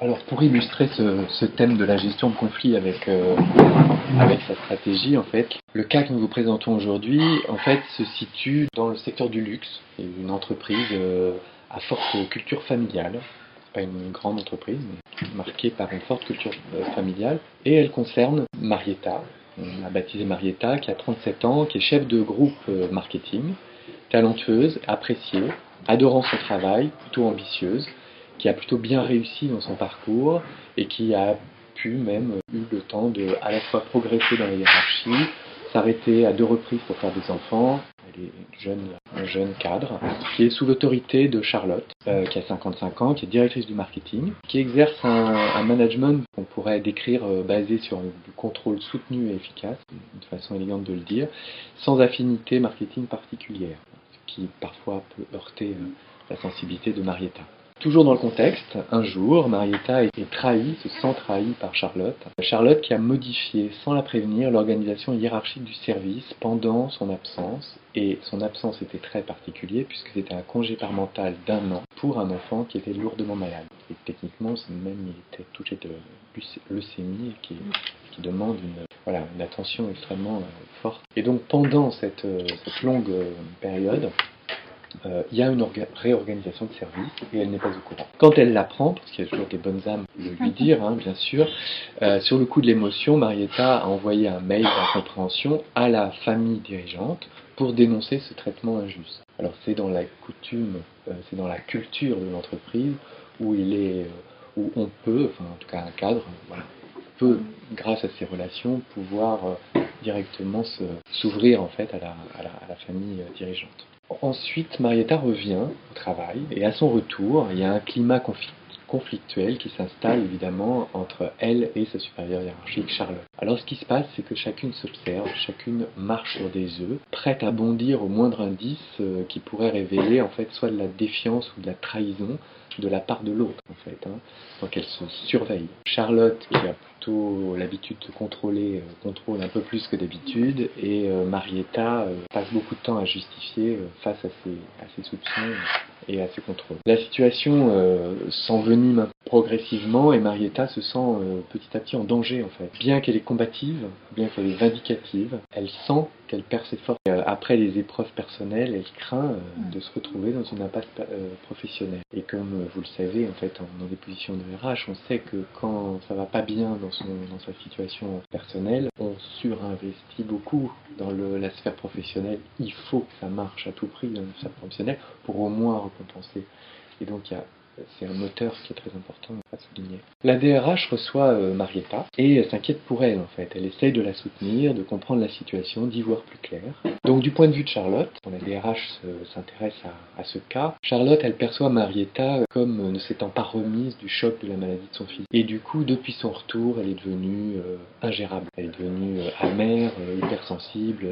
Alors pour illustrer ce thème de la gestion de conflits avec sa stratégie, en fait, le cas que nous vous présentons aujourd'hui, en fait, se situe dans le secteur du luxe. C'est une entreprise à forte culture familiale, pas une grande entreprise, mais marquée par une forte culture familiale, et elle concerne Marietta. On l'a baptisée Marietta, qui a 37 ans, qui est chef de groupe marketing, talentueuse, appréciée, adorant son travail, plutôt ambitieuse, qui a plutôt bien réussi dans son parcours et qui a pu même eu le temps de à la fois progresser dans la hiérarchie, s'arrêter à 2 reprises pour faire des enfants. Elle est un jeune cadre qui est sous l'autorité de Charlotte, qui a 55 ans, qui est directrice du marketing, qui exerce un management qu'on pourrait décrire basé sur du contrôle soutenu et efficace, une façon élégante de le dire, sans affinité marketing particulière, ce qui parfois peut heurter la sensibilité de Marietta. Toujours dans le contexte, un jour, Marietta est trahie, se sent trahie par Charlotte. Charlotte qui a modifié, sans la prévenir, l'organisation hiérarchique du service pendant son absence. Et son absence était très particulière puisque c'était un congé parental d'1 an pour un enfant qui était lourdement malade. Et techniquement, il était touché de leucémie qui demande une attention extrêmement forte. Et donc pendant cette longue période, il y a une réorganisation de service et elle n'est pas au courant. Quand elle l'apprend, parce qu'il y a toujours des bonnes âmes de lui dire, bien sûr, sur le coup de l'émotion, Marietta a envoyé un mail d'incompréhension à la famille dirigeante pour dénoncer ce traitement injuste. Alors c'est dans la coutume, c'est dans la culture de l'entreprise où où on peut, enfin en tout cas un cadre, peut, grâce à ces relations, pouvoir directement s'ouvrir en fait à la famille dirigeante. Ensuite, Marietta revient au travail et à son retour, il y a un climat conflictuel qui s'installe évidemment entre elle et sa supérieure hiérarchique, Charlotte. Alors ce qui se passe, c'est que chacune s'observe, chacune marche sur des œufs, prête à bondir au moindre indice qui pourrait révéler en fait soit de la défiance ou de la trahison de la part de l'autre en fait. Donc elle se surveille. Charlotte, qui a plutôt l'habitude de contrôler, contrôle un peu plus que d'habitude, et Marietta passe beaucoup de temps à justifier face à ses soupçons et à ses contrôles. La situation s'envenime progressivement et Marietta se sent petit à petit en danger en fait. Bien qu'elle est combative, bien qu'elle est vindicative, elle sent qu'elle perd ses forces. Après les épreuves personnelles, elle craint de se retrouver dans une impasse professionnelle. Et comme vous le savez, en fait, dans des positions de RH, on sait que quand ça va pas bien dans sa situation personnelle, on surinvestit beaucoup dans la sphère professionnelle. Il faut que ça marche à tout prix dans la sphère professionnelle pour au moins récompenser. Et donc c'est un moteur qui est très important à souligner. La DRH reçoit Marietta et s'inquiète pour elle en fait. Elle essaye de la soutenir, de comprendre la situation, d'y voir plus clair. Donc du point de vue de Charlotte, quand la DRH s'intéresse à ce cas, Charlotte elle perçoit Marietta comme ne s'étant pas remise du choc de la maladie de son fils. Et du coup, depuis son retour, elle est devenue ingérable. Elle est devenue amère, hypersensible,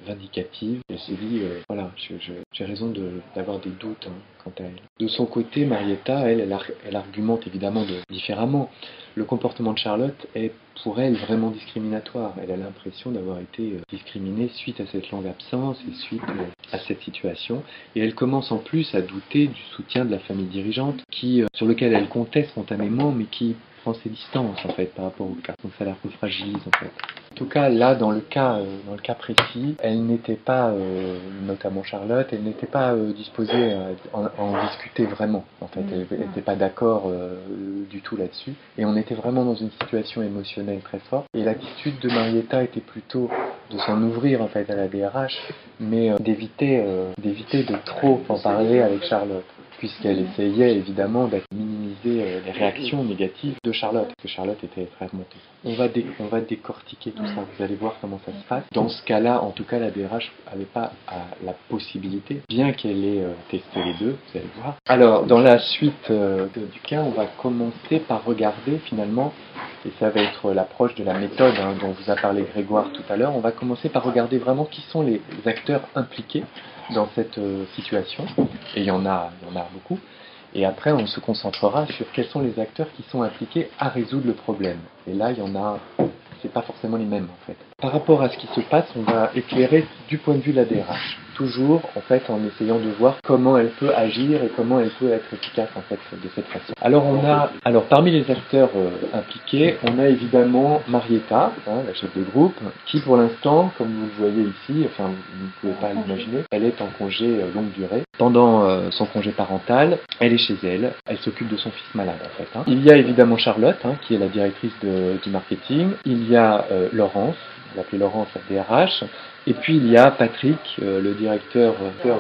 vindicative. Elle se dit, voilà, j'ai raison d'avoir des doutes quant à elle. De son côté, Marietta, elle argumente évidemment différemment. Le comportement de Charlotte est pour elle vraiment discriminatoire. Elle a l'impression d'avoir été discriminée suite à cette longue absence et suite à cette situation. Et elle commence en plus à douter du soutien de la famille dirigeante sur lequel elle comptait spontanément mais qui prend ses distances en fait par rapport au cas. Donc ça la fragilise en fait. En tout cas, là, dans le cas précis, elle n'était pas, notamment Charlotte, elle n'était pas disposée à en discuter vraiment. En fait, elle n'était pas d'accord du tout là-dessus. Et on était vraiment dans une situation émotionnelle très forte. Et l'attitude de Marietta était plutôt de s'en ouvrir en fait à la DRH, mais d'éviter de trop en parler avec Charlotte, puisqu'elle essayait évidemment de minimiser les réactions négatives de Charlotte, parce que Charlotte était très remontée. On va décortiquer tout ça, vous allez voir comment ça se passe. Dans ce cas-là, en tout cas, la DRH n'avait pas la possibilité, bien qu'elle ait testé les deux, vous allez voir. Alors, dans la suite du cas, on va commencer par regarder finalement, et ça va être l'approche de la méthode dont vous a parlé Grégoire tout à l'heure, on va commencer par regarder vraiment qui sont les acteurs impliqués dans cette situation, et il y en a beaucoup. Et après, on se concentrera sur quels sont les acteurs qui sont impliqués à résoudre le problème. Et là, c'est pas forcément les mêmes en fait. Par rapport à ce qui se passe, on va éclairer du point de vue de la DRH. toujours en fait en essayant de voir comment elle peut agir et comment elle peut être efficace en fait de cette façon. Alors parmi les acteurs impliqués, on a évidemment Marietta, la chef de groupe, qui pour l'instant, comme vous le voyez ici, enfin vous ne pouvez pas l'imaginer, elle est en congé longue durée. Pendant son congé parental, elle est chez elle, elle s'occupe de son fils malade en fait. Il y a évidemment Charlotte, qui est la directrice du marketing, il y a Laurence, on l'appelait Laurence la DRH, et puis il y a Patrick, le directeur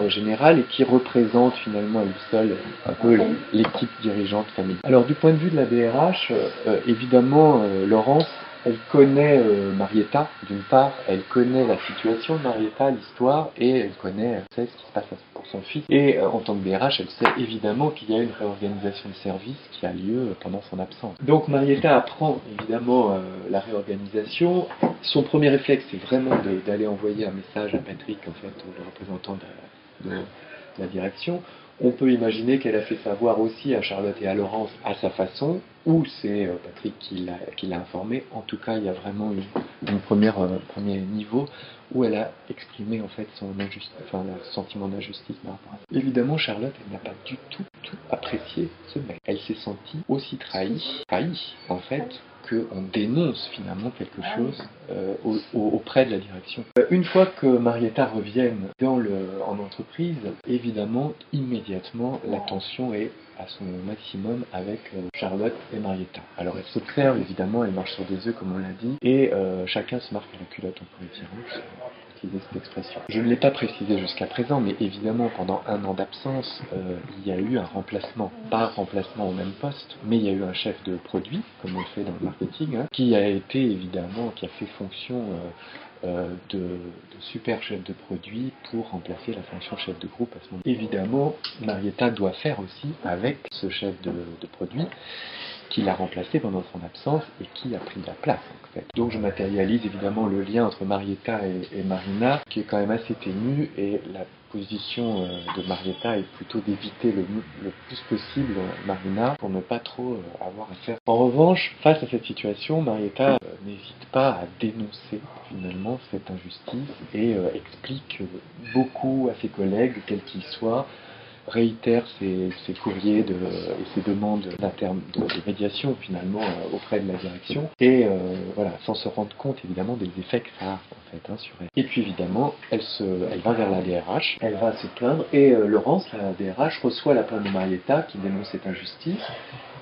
général, et qui représente finalement à lui seul un peu l'équipe dirigeante familiale. Alors du point de vue de la DRH, évidemment Laurence, elle connaît Marietta, d'une part, elle connaît la situation de Marietta, l'histoire, et elle sait ce qui se passe pour son fils. Et en tant que DRH, elle sait évidemment qu'il y a une réorganisation de service qui a lieu pendant son absence. Donc Marietta apprend évidemment la réorganisation. Son premier réflexe, c'est vraiment d'aller envoyer un message à Patrick, en fait, le représentant de la direction. On peut imaginer qu'elle a fait savoir aussi à Charlotte et à Laurence à sa façon, ou c'est Patrick qui l'a informé. En tout cas, il y a vraiment une premier niveau où elle a exprimé en fait son sentiment d'injustice par rapport à ça. Évidemment, Charlotte, elle n'a pas du tout apprécié ce mec. Elle s'est sentie aussi trahie en fait, qu'on dénonce finalement quelque chose auprès de la direction. Une fois que Marietta revienne en entreprise, évidemment, immédiatement, la tension est à son maximum avec Charlotte et Marietta. Alors elles s'observent, évidemment, elles marchent sur des œufs, comme on l'a dit, et chacun se marque à la culotte, on pourrait dire, cette expression. Je ne l'ai pas précisé jusqu'à présent, mais évidemment, pendant un an d'absence, il y a eu un remplacement. Pas un remplacement au même poste, mais il y a eu un chef de produit, comme on le fait dans le marketing, qui a été évidemment, qui a fait fonction de super chef de produit pour remplacer la fonction chef de groupe à ce moment. Évidemment, Marietta doit faire aussi avec ce chef de produit qui l'a remplacé pendant son absence et qui a pris de la place en fait. Donc je matérialise évidemment le lien entre Marietta et Marina qui est quand même assez ténu, et la position de Marietta est plutôt d'éviter le plus possible Marina pour ne pas trop avoir à faire. En revanche, face à cette situation, Marietta n'hésite pas à dénoncer finalement cette injustice et explique beaucoup à ses collègues, quels qu'ils soient, réitère ses courriers et ses demandes de médiation finalement auprès de la direction, et voilà, sans se rendre compte évidemment des effets que ça a en fait sur elle. Et puis évidemment, elle va vers la DRH, elle va se plaindre, et Laurence, la DRH, reçoit la plainte de Marietta qui dénonce cette injustice,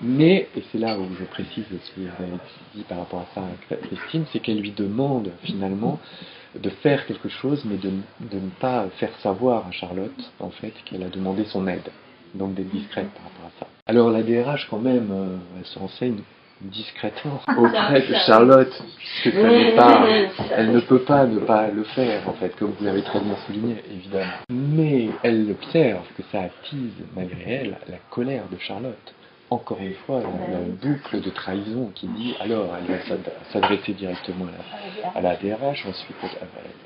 mais, et c'est là où je précise ce que vous avez dit par rapport à ça, Christine, c'est qu'elle lui demande finalement de faire quelque chose, mais de ne pas faire savoir à Charlotte, en fait, qu'elle a demandé son aide. Donc d'être discrète par rapport à ça. Alors la DRH, quand même, elle se renseigne discrètement auprès de Charlotte, puisque elle ne peut pas ne pas le faire, en fait, comme vous l'avez très bien souligné, évidemment. Mais elle observe que ça attise, malgré elle, la colère de Charlotte. Encore une fois, il y a une boucle de trahison qui dit, alors elle va s'adresser directement à la DRH, ensuite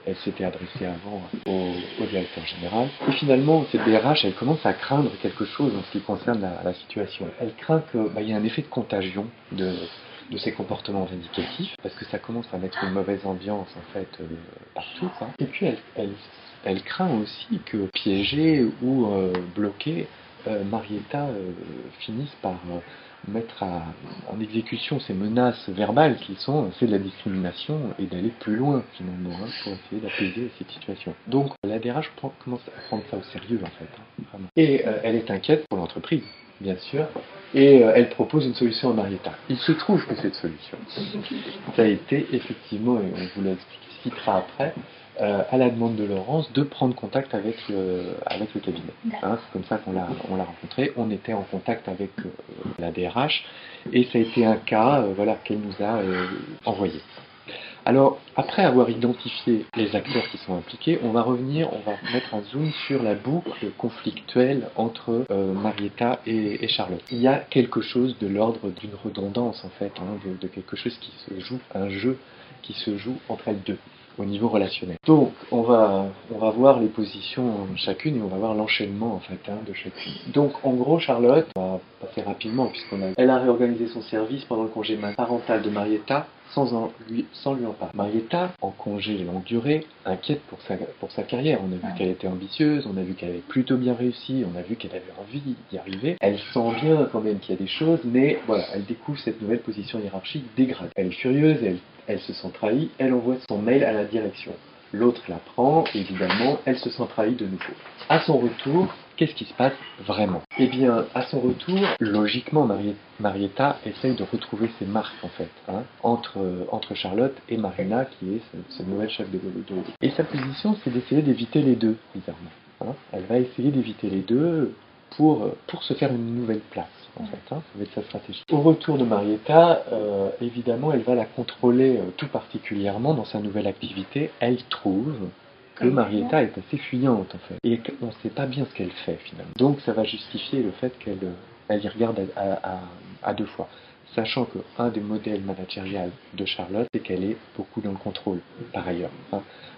elle s'était adressée avant au directeur général, et finalement cette DRH, elle commence à craindre quelque chose en ce qui concerne la situation. Elle craint qu'il y ait un effet de contagion de ces comportements vindicatifs, parce que ça commence à mettre une mauvaise ambiance en fait partout, quoi. Et puis elle craint aussi que piégée ou bloquée, Marietta finisse par mettre en exécution ces menaces verbales qui sont c'est de la discrimination, et d'aller plus loin finalement pour essayer d'apaiser cette situation. Donc la DRH commence à prendre ça au sérieux en fait, vraiment. Et elle est inquiète pour l'entreprise, bien sûr, et elle propose une solution à Marietta. Il se trouve que cette solution, ça a été effectivement, et on vous l'expliquera après, à la demande de Laurence, de prendre contact avec le cabinet. C'est comme ça qu'on l'a rencontré. On était en contact avec la DRH, et ça a été un cas qu'elle nous a envoyé. Alors, après avoir identifié les acteurs qui sont impliqués, on va mettre un zoom sur la boucle conflictuelle entre Marietta et Charlotte. Il y a quelque chose de l'ordre d'une redondance, en fait, de quelque chose qui se joue, un jeu qui se joue entre elles deux, au niveau relationnel. Donc, on va voir les positions chacune, et on va voir l'enchaînement, en fait, de chacune. Donc, en gros, Charlotte, on va passer rapidement, elle a réorganisé son service pendant le congé parental de Marietta. sans lui en parler. Marietta, en congé longue durée, inquiète pour sa carrière. On a vu qu'elle était ambitieuse, on a vu qu'elle avait plutôt bien réussi, on a vu qu'elle avait envie d'y arriver. Elle sent bien quand même qu'il y a des choses, mais voilà, elle découvre cette nouvelle position hiérarchique dégradée. Elle est furieuse, elle se sent trahie, elle envoie son mail à la direction. L'autre la prend, évidemment, elle se sent trahie de nouveau. À son retour, qu'est-ce qui se passe vraiment? Eh bien, à son retour, logiquement, Marietta essaye de retrouver ses marques, en fait, entre Charlotte et Marina, qui est cette nouvelle chef de groupe. Et sa position, c'est d'essayer d'éviter les deux, bizarrement. Elle va essayer d'éviter les deux pour se faire une nouvelle place, en fait. Ça va être sa stratégie. Au retour de Marietta, évidemment, elle va la contrôler tout particulièrement dans sa nouvelle activité. Elle trouve que Marietta est assez fuyante, en fait, et qu'on ne sait pas bien ce qu'elle fait, finalement. Donc, ça va justifier le fait qu'elle y regarde à deux fois. Sachant qu'un des modèles managériels de Charlotte, c'est qu'elle est beaucoup dans le contrôle, par ailleurs.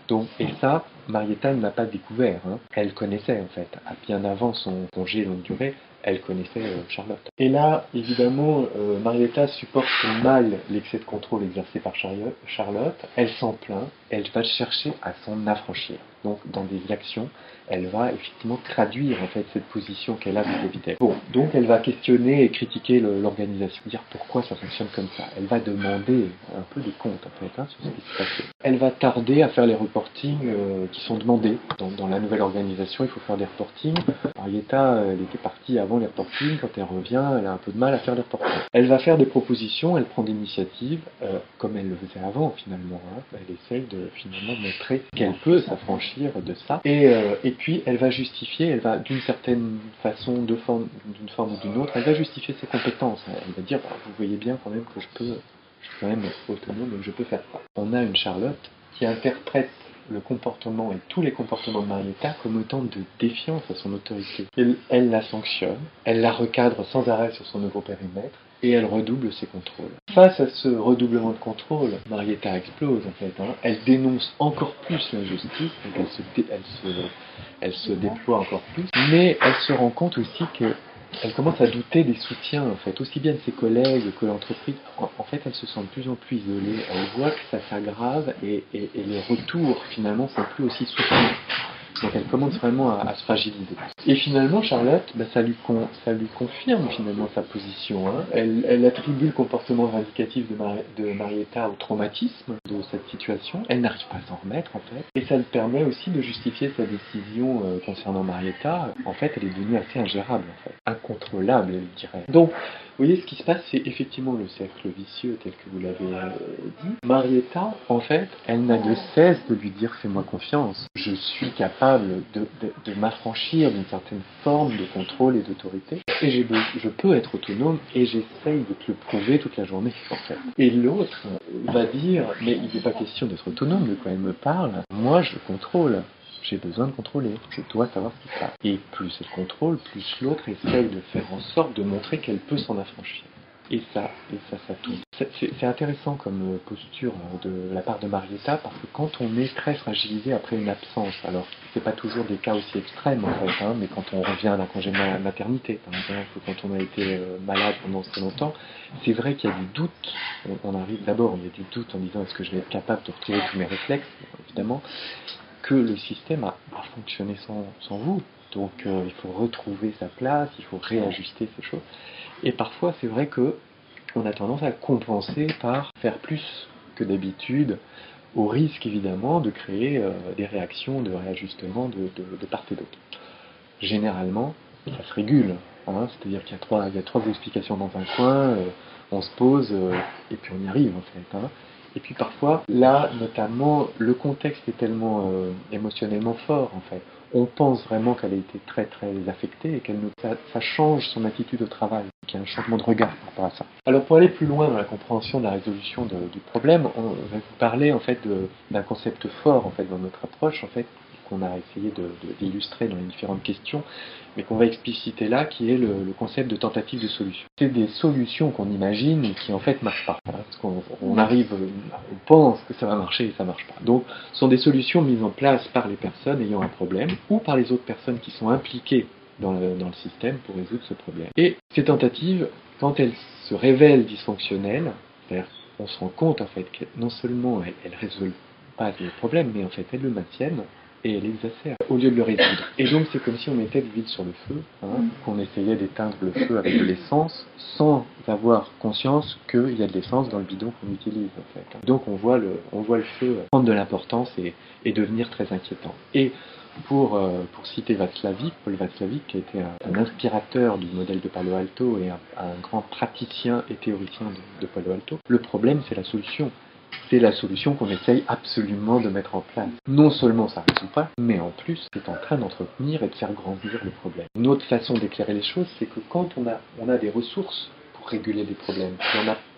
Donc, et ça, Marietta ne l'a pas découvert. Elle connaissait, en fait, bien avant son congé longue durée, elle connaissait Charlotte. Et là, évidemment, Marietta supporte mal l'excès de contrôle exercé par Charlotte. Elle s'en plaint, elle va chercher à s'en affranchir. Donc, dans des actions, elle va effectivement traduire en fait cette position qu'elle a vis-à-vis d'elle. Bon, donc elle va questionner et critiquer l'organisation, dire pourquoi ça fonctionne comme ça. Elle va demander un peu des comptes en fait sur ce qui se passe. Elle va tarder à faire les reportings qui sont demandés dans la nouvelle organisation. Il faut faire des reportings. Marietta, elle était partie avant les reportings. Quand elle revient, elle a un peu de mal à faire les reportings. Elle va faire des propositions, elle prend des initiatives, comme elle le faisait avant finalement. Elle essaye de finalement montrer qu'elle peut s'affranchir de ça. Et puis elle va justifier, elle va d'une certaine façon, d'une forme ou d'une autre, elle va justifier ses compétences. Elle va dire, vous voyez bien quand même que je suis quand même autonome et que je peux faire ça. On a une Charlotte qui interprète le comportement et tous les comportements de Marietta comme autant de défiance à son autorité. Elle la sanctionne, elle la recadre sans arrêt sur son nouveau périmètre, et elle redouble ses contrôles. Face à ce redoublement de contrôle, Marietta explose en fait. Elle dénonce encore plus l'injustice, donc elle se déploie encore plus, mais elle se rend compte aussi qu'elle commence à douter des soutiens, en fait, aussi bien de ses collègues que l'entreprise. En fait, elle se sent de plus en plus isolée. Elle voit que ça s'aggrave et les retours, finalement, sont plus aussi soutenus. Donc elle commence vraiment à se fragiliser. Et finalement, Charlotte, ça lui confirme finalement sa position. Elle attribue le comportement vindicatif de Marietta au traumatisme de cette situation. Elle n'arrive pas à s'en remettre en fait. Et ça lui permet aussi de justifier sa décision concernant Marietta. En fait, elle est devenue assez ingérable, en fait. Incontrôlable, je dirais. Donc, vous voyez, ce qui se passe, c'est effectivement le cercle vicieux tel que vous l'avez dit. Marietta, en fait, elle n'a de cesse de lui dire « fais-moi confiance, je suis capable de m'affranchir d'une certaine forme de contrôle et d'autorité, et je peux être autonome, et j'essaye de te le prouver toute la journée, en fait. » Et l'autre va dire « mais il n'est pas question d'être autonome, de quoi elle me parle, moi je contrôle. » J'ai besoin de contrôler, je dois savoir ce qui se passe. Et plus elle contrôle, plus l'autre essaye de faire en sorte de montrer qu'elle peut s'en affranchir. Et ça tourne. C'est intéressant comme posture de la part de Marietta, parce que quand on est très fragilisé après une absence, alors c'est pas toujours des cas aussi extrêmes en fait, mais quand on revient d'un congé de maternité, par exemple, ou quand on a été malade pendant très longtemps, c'est vrai qu'il y a du doute. On arrive d'abord, il y a du doute en disant est-ce que je vais être capable de retrouver tous mes réflexes, évidemment, que le système a fonctionné sans vous. Donc il faut retrouver sa place, il faut réajuster ces choses. Et parfois, c'est vrai qu'on a tendance à compenser par faire plus que d'habitude, au risque évidemment de créer des réactions de réajustement de part et d'autre. Généralement, ça se régule, c'est-à-dire qu'il y a trois explications dans un coin, on se pose et puis on y arrive en fait. Et puis parfois, là notamment, le contexte est tellement émotionnellement fort en fait. On pense vraiment qu'elle a été très très affectée et ça change son attitude au travail, qu'il y a un changement de regard par rapport à ça. Alors pour aller plus loin dans la compréhension de la résolution du problème, on va vous parler en fait d'un concept fort en fait dans notre approche en fait qu'on a essayé d'illustrer dans les différentes questions, mais qu'on va expliciter là, qui est le concept de tentative de solution. C'est des solutions qu'on imagine et qui en fait marchent pas. Parce qu'on arrive, on pense que ça va marcher et ça marche pas. Donc, ce sont des solutions mises en place par les personnes ayant un problème ou par les autres personnes qui sont impliquées dans le système pour résoudre ce problème. Et ces tentatives, quand elles se révèlent dysfonctionnelles, c'est-à-dire on se rend compte en fait que non seulement elle résout pas le problème, mais en fait elles le maintiennent et elles l'exacerbent au lieu de le résoudre. Et donc c'est comme si on mettait de l'huile sur le feu, qu'on essayait d'éteindre le feu avec de l'essence sans avoir conscience qu'il y a de l'essence dans le bidon qu'on utilise en fait. Donc on voit le feu prendre de l'importance et devenir très inquiétant. Et pour citer Václavic, Paul Václavic, qui a été un inspirateur du modèle de Palo Alto et un grand praticien et théoricien de Palo Alto, le problème c'est la solution. C'est la solution qu'on essaye absolument de mettre en place. Non seulement ça ne résout pas, mais en plus c'est en train d'entretenir et de faire grandir le problème. Une autre façon d'éclairer les choses, c'est que quand on a des ressources pour réguler les problèmes,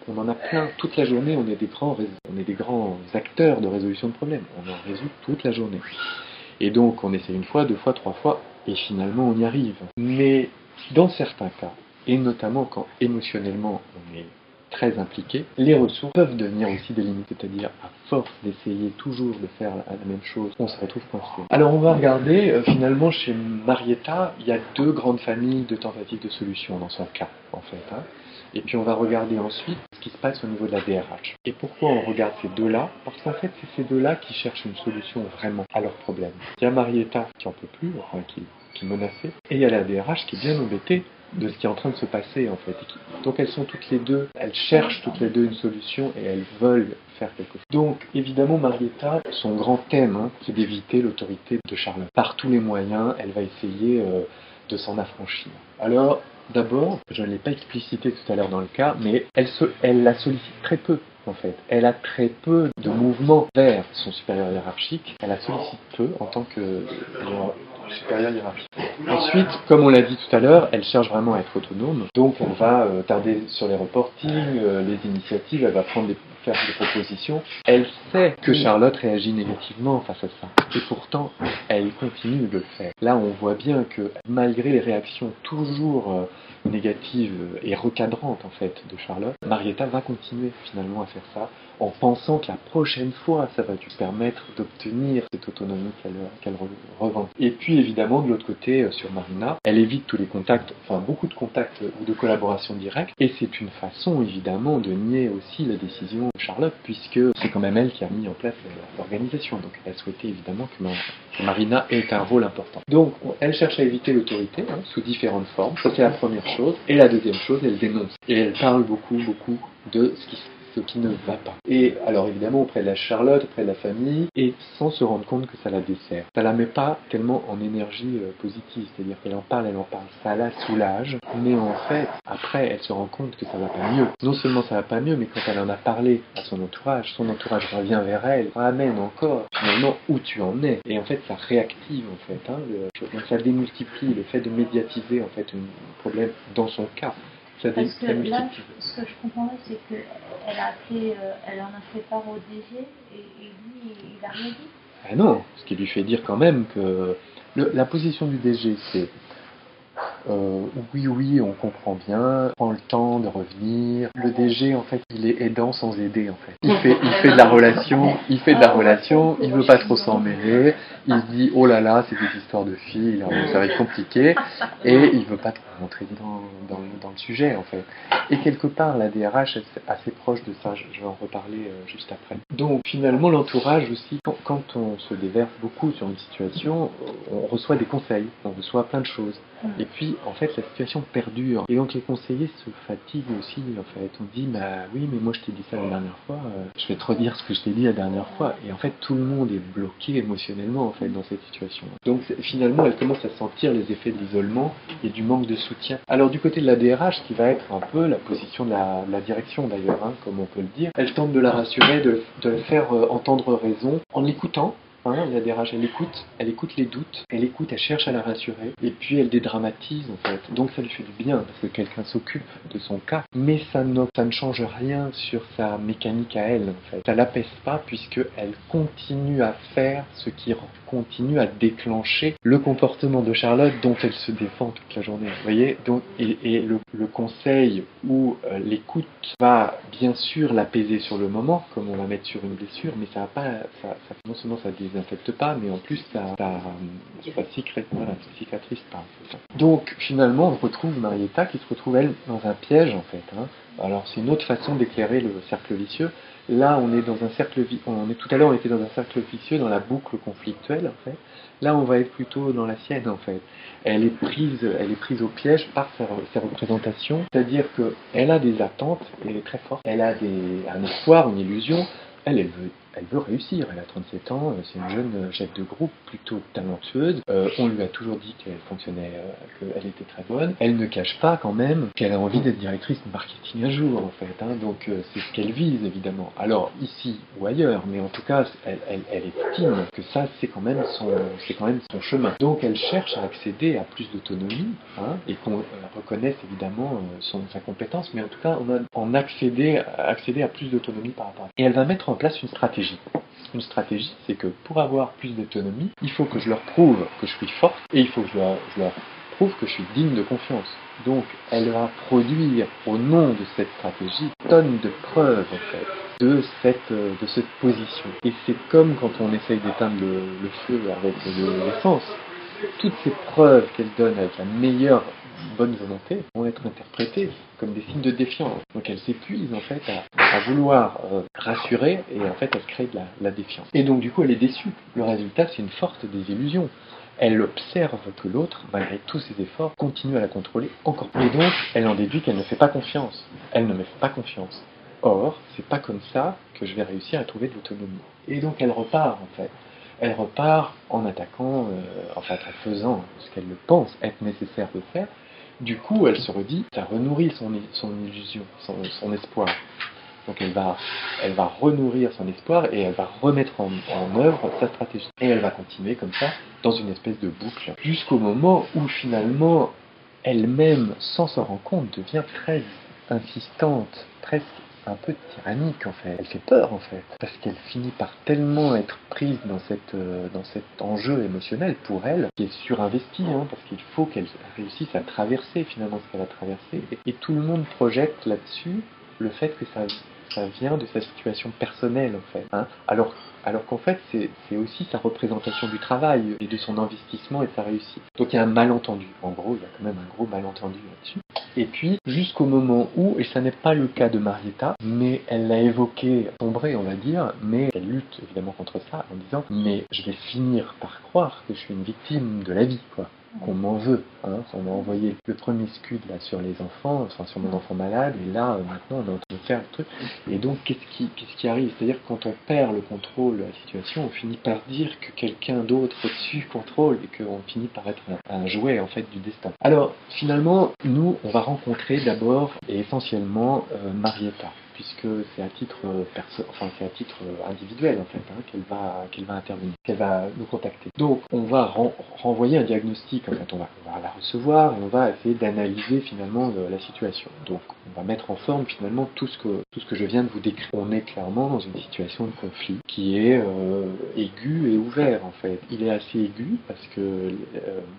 on en a plein toute la journée, on est des grands acteurs de résolution de problèmes, on en résout toute la journée. Et donc on essaie une fois, deux fois, trois fois, et finalement on y arrive. Mais dans certains cas, et notamment quand émotionnellement on est très impliqué, les ressources peuvent devenir aussi des limites, c'est-à-dire à force d'essayer toujours de faire la même chose, on se retrouve coincé. Alors on va regarder, finalement chez Marietta, il y a deux grandes familles de tentatives de solutions dans son cas, en fait. Et puis on va regarder ensuite ce qui se passe au niveau de la DRH. Et pourquoi on regarde ces deux-là? Parce qu'en fait, c'est ces deux-là qui cherchent une solution vraiment à leurs problèmes. Il y a Marietta qui en peut plus, enfin qui est menacée, et il y a la DRH qui est bien embêtée de ce qui est en train de se passer en fait. Donc elles sont toutes les deux, elles cherchent toutes les deux une solution et elles veulent faire quelque chose. Donc évidemment Marietta, son grand thème, c'est d'éviter l'autorité de Charlotte. Par tous les moyens, elle va essayer de s'en affranchir. Alors d'abord, je ne l'ai pas explicité tout à l'heure dans le cas, mais elle la sollicite très peu. En fait, elle a très peu de mouvements vers son supérieur hiérarchique. Elle la sollicite peu en tant que supérieur hiérarchique. Ensuite, comme on l'a dit tout à l'heure, elle cherche vraiment à être autonome. Donc, elle va tarder sur les reportings, les initiatives. Elle va faire des propositions. Elle sait que Charlotte réagit négativement face à ça. Et pourtant, elle continue de le faire. Là, on voit bien que malgré les réactions toujours négatives et recadrantes en fait de Charlotte, Marietta va continuer finalement à faire ça en pensant que la prochaine fois ça va lui permettre d'obtenir cette autonomie qu'elle revendique. Et puis évidemment de l'autre côté sur Marina, elle évite tous les contacts, enfin beaucoup de contacts ou de collaboration directe, et c'est une façon évidemment de nier aussi la décision de Charlotte puisque c'est quand même elle qui a mis en place l'organisation, donc elle souhaitait évidemment que Marina ait un rôle important. Donc elle cherche à éviter l'autorité sous différentes formes, ça c'est la première chose. Et la deuxième chose, elle dénonce. Et elle parle beaucoup de ce qui ne va pas. Et alors évidemment auprès de la Charlotte, auprès de la famille, et sans se rendre compte que ça la dessert. Ça la met pas tellement en énergie positive, c'est-à-dire qu'elle en parle, ça la soulage, mais en fait, après, elle se rend compte que ça va pas mieux. Non seulement ça va pas mieux, mais quand elle en a parlé à son entourage revient vers elle, ramène encore, finalement, où tu en es. Et en fait, ça réactive, en fait, donc ça démultiplie le fait de médiatiser, en fait, un problème dans son cas. Parce que là, ce que je comprends, c'est qu'elle elle en a fait part au DG et lui, il a rien dit. Ah non, ce qui lui fait dire quand même que la position du DG, c'est oui, on comprend bien, prend le temps de revenir. Le DG, en fait, il est aidant sans aider, en fait. Il fait de la relation, il veut pas trop s'en mêler, il se dit, oh là là, c'est des histoires de filles, ça va être compliqué, et il veut pas trop rentrer dans le sujet, en fait. Et quelque part, la DRH est assez proche de ça, je vais en reparler juste après. Donc, finalement, l'entourage aussi, quand on se déverse beaucoup sur une situation, on reçoit des conseils, on reçoit plein de choses. Et puis, en fait, la situation perdure. Et donc, les conseillers se fatiguent aussi, en fait. On dit, bah oui, mais moi, je t'ai dit ça la dernière fois, je vais te redire ce que je t'ai dit la dernière fois. Et en fait, tout le monde est bloqué émotionnellement, en fait, dans cette situation. Donc, finalement, elle commence à sentir les effets de l'isolement et du manque de soutien. Alors, du côté de la DRH, qui va être un peu la position de la direction, d'ailleurs, comme on peut le dire, elle tente de la rassurer, de le faire entendre raison, en l'écoutant. La DRH, elle écoute les doutes, elle cherche à la rassurer, et puis elle dédramatise en fait. Donc ça lui fait du bien, parce que quelqu'un s'occupe de son cas, mais ça ne change rien sur sa mécanique à elle en fait. Ça l'apaise pas, puisqu'elle continue à faire ce qui continue à déclencher le comportement de Charlotte dont elle se défend toute la journée. Vous voyez, donc, et le conseil ou l'écoute va bien sûr l'apaiser sur le moment, comme on va mettre sur une blessure, mais ça va pas, non seulement ça désinfecte pas, mais en plus ça cicatrise pas. En fait. Donc finalement, on retrouve Marietta qui se retrouve elle dans un piège en fait. Hein. Alors c'est une autre façon d'éclairer le cercle vicieux. Là, on est dans un cercle tout à l'heure, on était dans un cercle vicieux, dans la boucle conflictuelle en fait. Là, on va être plutôt dans la sienne en fait. Elle est prise au piège par ses représentations, c'est-à-dire qu'elle a des attentes, elle est très forte, elle a un espoir, une illusion. Elle veut réussir, elle a 37 ans, c'est une jeune chef de groupe plutôt talentueuse. On lui a toujours dit qu'elle fonctionnait, qu'elle était très bonne. Elle ne cache pas quand même qu'elle a envie d'être directrice de marketing un jour en fait. Hein, donc c'est ce qu'elle vise évidemment. Alors ici ou ailleurs, mais en tout cas elle estime que ça c'est quand même son chemin. Donc elle cherche à accéder à plus d'autonomie hein, et qu'on reconnaisse évidemment sa compétence, mais en tout cas on a accéder à plus d'autonomie par rapport à ça. Et elle va mettre en place une stratégie. Une stratégie, c'est que pour avoir plus d'autonomie, il faut que je leur prouve que je suis forte et il faut que je leur prouve que je suis digne de confiance. Donc, elle va produire, au nom de cette stratégie, tonnes de preuves, en fait, de cette position. Et c'est comme quand on essaye d'éteindre le feu avec l'essence. Toutes ces preuves qu'elle donne avec la meilleure bonne volonté vont être interprétées comme des signes de défiance. Donc elle s'épuise en fait à vouloir rassurer et en fait elle crée de la défiance. Et donc du coup elle est déçue. Le résultat c'est une forte désillusion. Elle observe que l'autre, malgré tous ses efforts, continue à la contrôler encore plus. Et donc elle en déduit qu'elle ne fait pas confiance. Elle ne me fait pas confiance. Or, c'est pas comme ça que je vais réussir à trouver de l'autonomie. Et donc elle repart en fait. Elle repart en attaquant, en faisant ce qu'elle pense être nécessaire de faire. Du coup, elle se redit, ça renourrit son illusion, son espoir. Donc elle va renourrir son espoir et elle va remettre en œuvre sa stratégie. Et elle va continuer comme ça, dans une espèce de boucle, jusqu'au moment où finalement, elle-même, sans s'en rendre compte, devient très insistante, presque un peu tyrannique en fait. Elle fait peur en fait, parce qu'elle finit par tellement être prise dans cet enjeu émotionnel pour elle, qui est surinvesti, hein, parce qu'il faut qu'elle réussisse à traverser finalement ce qu'elle a traversé. Et tout le monde projette là-dessus le fait que ça vient de sa situation personnelle en fait. Hein. Alors qu'en fait c'est aussi sa représentation du travail et de son investissement et de sa réussite. Donc il y a un malentendu. En gros, il y a quand même un gros malentendu là-dessus. Et puis, jusqu'au moment où, et ça n'est pas le cas de Marietta, mais elle l'a évoqué, sombré on va dire, mais elle lutte évidemment contre ça en disant « mais je vais finir par croire que je suis une victime de la vie, quoi ». Qu'on m'en veut, hein. On m'a envoyé le premier scud là sur les enfants, enfin sur mon enfant malade, et là maintenant on est en train de faire le truc. Et donc qu'est-ce qui arrive? C'est-à-dire que quand on perd le contrôle de la situation, on finit par dire que quelqu'un d'autre au-dessus contrôle et qu'on finit par être un jouet en fait du destin. Alors finalement, nous on va rencontrer d'abord et essentiellement Marietta, puisque c'est à titre individuel en fait qu'elle va intervenir, qu'elle va nous contacter. Donc on va renvoyer un diagnostic en fait, on va la recevoir et on va essayer d'analyser finalement la situation. Donc on va mettre en forme finalement tout ce que je viens de vous décrire. On est clairement dans une situation de conflit qui est aigu et ouvert en fait. Il est assez aigu parce que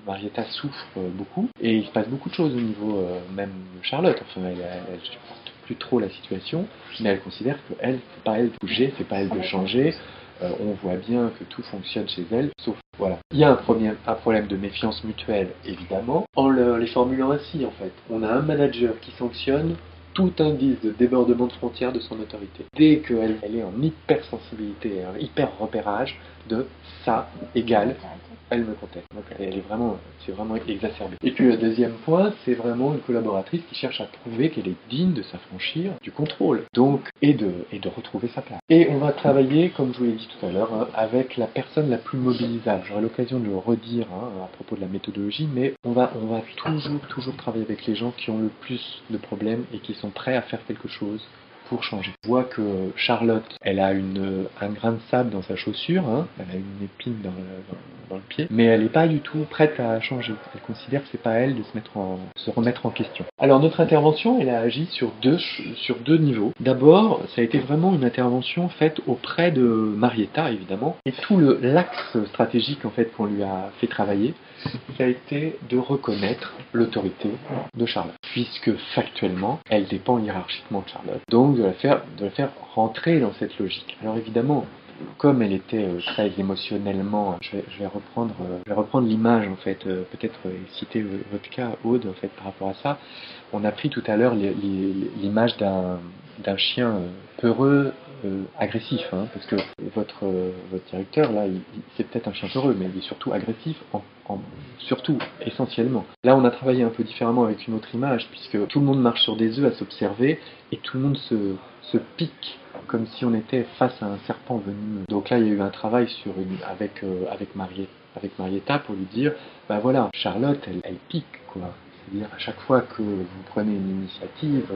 Marietta souffre beaucoup et il se passe beaucoup de choses au niveau même de Charlotte. Enfin elle supporte plus trop la situation, mais elle considère que c'est pas elle de bouger, c'est pas elle de changer. On voit bien que tout fonctionne chez elle, sauf voilà. Il y a un problème de méfiance mutuelle, évidemment, en les formulant ainsi en fait. On a un manager qui sanctionne tout indice de débordement de frontières de son autorité. Dès qu'elle est en hypersensibilité, un hyper repérage de ça égale, elle me conteste. Donc c'est vraiment exacerbé. Et puis le deuxième point, c'est vraiment une collaboratrice qui cherche à prouver qu'elle est digne de s'affranchir du contrôle, donc et de retrouver sa place. Et on va travailler, comme je vous l'ai dit tout à l'heure, hein, avec la personne la plus mobilisable. J'aurai l'occasion de le redire à propos de la méthodologie, mais on va toujours travailler avec les gens qui ont le plus de problèmes et qui sont prêts à faire quelque chose pour changer. On voit que Charlotte, elle a un grain de sable dans sa chaussure, hein, elle a une épine dans le pied, mais elle n'est pas du tout prête à changer. Elle considère que c'est pas à elle de se remettre en question. Alors notre intervention, elle a agi sur deux niveaux. D'abord, ça a été vraiment une intervention faite auprès de Marietta, évidemment, et tout l'axe stratégique en fait qu'on lui a fait travailler, ça a été de reconnaître l'autorité de Charlotte, puisque factuellement, elle dépend hiérarchiquement de Charlotte. Donc de la faire rentrer dans cette logique. Alors évidemment, comme elle était très émotionnellement, je vais reprendre l'image en fait, peut-être citer votre cas, Aude, en fait, par rapport à ça. On a pris tout à l'heure l'image d'un chien peureux, agressif, hein, parce que votre directeur, là, c'est peut-être un chien peureux, mais il est surtout agressif, surtout, essentiellement. Là, on a travaillé un peu différemment avec une autre image, puisque tout le monde marche sur des œufs à s'observer, et tout le monde se pique, comme si on était face à un serpent venimeux. Donc là, il y a eu un travail avec Marietta pour lui dire, bah voilà, Charlotte, elle pique, quoi. C'est-à-dire, à chaque fois que vous prenez une initiative,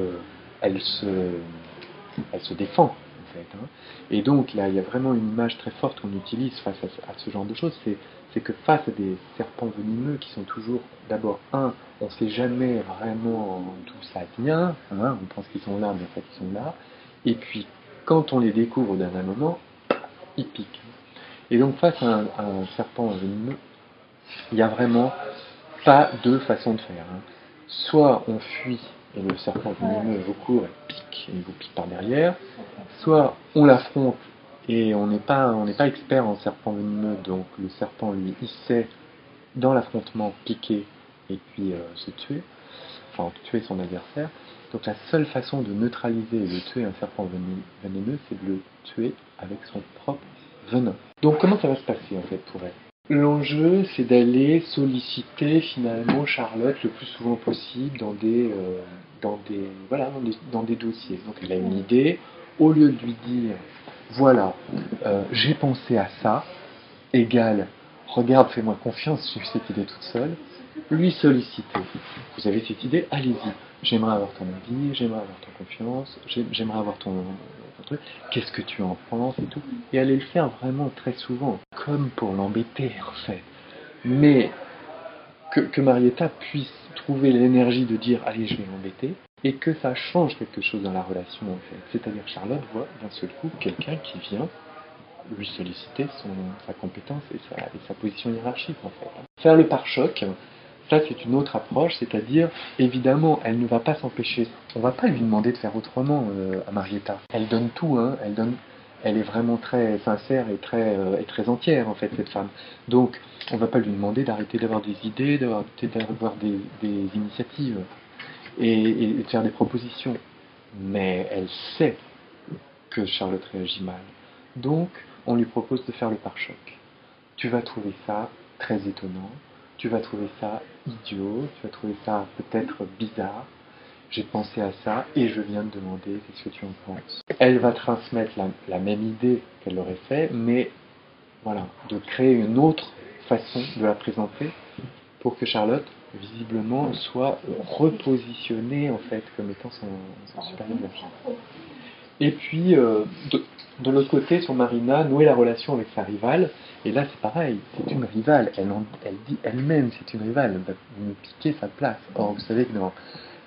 elle se défend, en fait. Hein. Et donc, là, il y a vraiment une image très forte qu'on utilise face à ce genre de choses, c'est que face à des serpents venimeux qui sont toujours, d'abord, on ne sait jamais vraiment d'où ça vient, hein, on pense qu'ils sont là, mais en fait, ils sont là. Et puis, quand on les découvre au dernier moment, ils piquent. Et donc, face à un serpent venimeux, il n'y a vraiment pas deux façons de faire. Hein. Soit on fuit et le serpent venimeux vous court et vous pique par derrière, soit on l'affronte et on n'est pas expert en serpent venimeux, donc le serpent lui il sait dans l'affrontement piquer et puis se tuer, enfin tuer son adversaire. Donc la seule façon de neutraliser et de tuer un serpent venimeux, c'est de le tuer avec son propre venin. Donc comment ça va se passer en fait pour elle? L'enjeu, c'est d'aller solliciter finalement Charlotte le plus souvent possible dans des dossiers. Donc elle a une idée, au lieu de lui dire, voilà, j'ai pensé à ça, égale, regarde, fais-moi confiance, j'ai eu cette idée toute seule, lui solliciter. Vous avez cette idée, allez-y. J'aimerais avoir ton avis, j'aimerais avoir ton confiance, j'aimerais avoir ton truc. Qu'est-ce que tu en penses et tout. Et aller le faire vraiment très souvent, comme pour l'embêter en fait. Mais que Marietta puisse trouver l'énergie de dire allez, je vais l'embêter, et que ça change quelque chose dans la relation en fait. C'est-à-dire Charlotte voit d'un seul coup quelqu'un qui vient lui solliciter sa compétence et sa position hiérarchique en fait. Faire le pare-choc, ça c'est une autre approche, c'est-à-dire évidemment elle ne va pas s'empêcher, on ne va pas lui demander de faire autrement à Marietta. Elle donne tout, hein, elle est vraiment très sincère et très entière en fait cette femme. Donc on ne va pas lui demander d'arrêter d'avoir des idées, d'avoir des initiatives et de faire des propositions. Mais elle sait que Charlotte réagit mal. Donc, on lui propose de faire le pare-choc. Tu vas trouver ça très étonnant, tu vas trouver ça idiot, tu vas trouver ça peut-être bizarre. J'ai pensé à ça et je viens de demander qu'est-ce que tu en penses. Elle va transmettre la même idée qu'elle aurait fait, mais voilà, de créer une autre façon de la présenter pour que Charlotte, visiblement, soit repositionnée en fait comme étant son supérieur hiérarchique. Et puis, de l'autre côté, sur Marina, nouer la relation avec sa rivale. Et là, c'est pareil, c'est une rivale. Elle dit elle-même, c'est une rivale. Elle va me piquer sa place. Or, vous savez que dans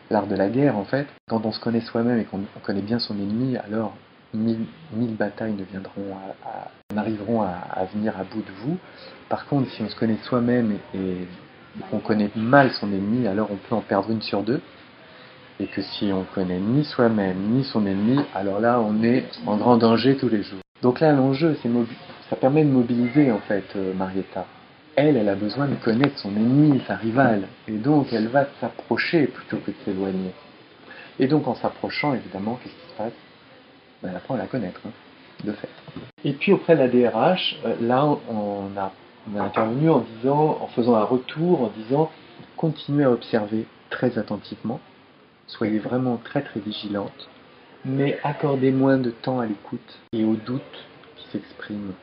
l'art de la guerre, en fait, quand on se connaît soi-même et qu'on connaît bien son ennemi, alors mille batailles n'arriveront à venir à bout de vous. Par contre, si on se connaît soi-même et qu'on connaît mal son ennemi, alors on peut en perdre une sur deux. Et que si on connaît ni soi-même ni son ennemi, alors là on est en grand danger tous les jours. Donc là l'enjeu, ça permet de mobiliser en fait Marietta. Elle a besoin de connaître son ennemi, sa rivale, et donc elle va s'approcher plutôt que de s'éloigner. Et donc en s'approchant, évidemment, qu'est-ce qui se passe? Elle apprend à la connaître, hein, de fait. Et puis auprès de la DRH, là on a intervenu en faisant un retour, en disant continuez à observer très attentivement. Soyez vraiment très très vigilante, mais accordez moins de temps à l'écoute et au doute qui s'exprime.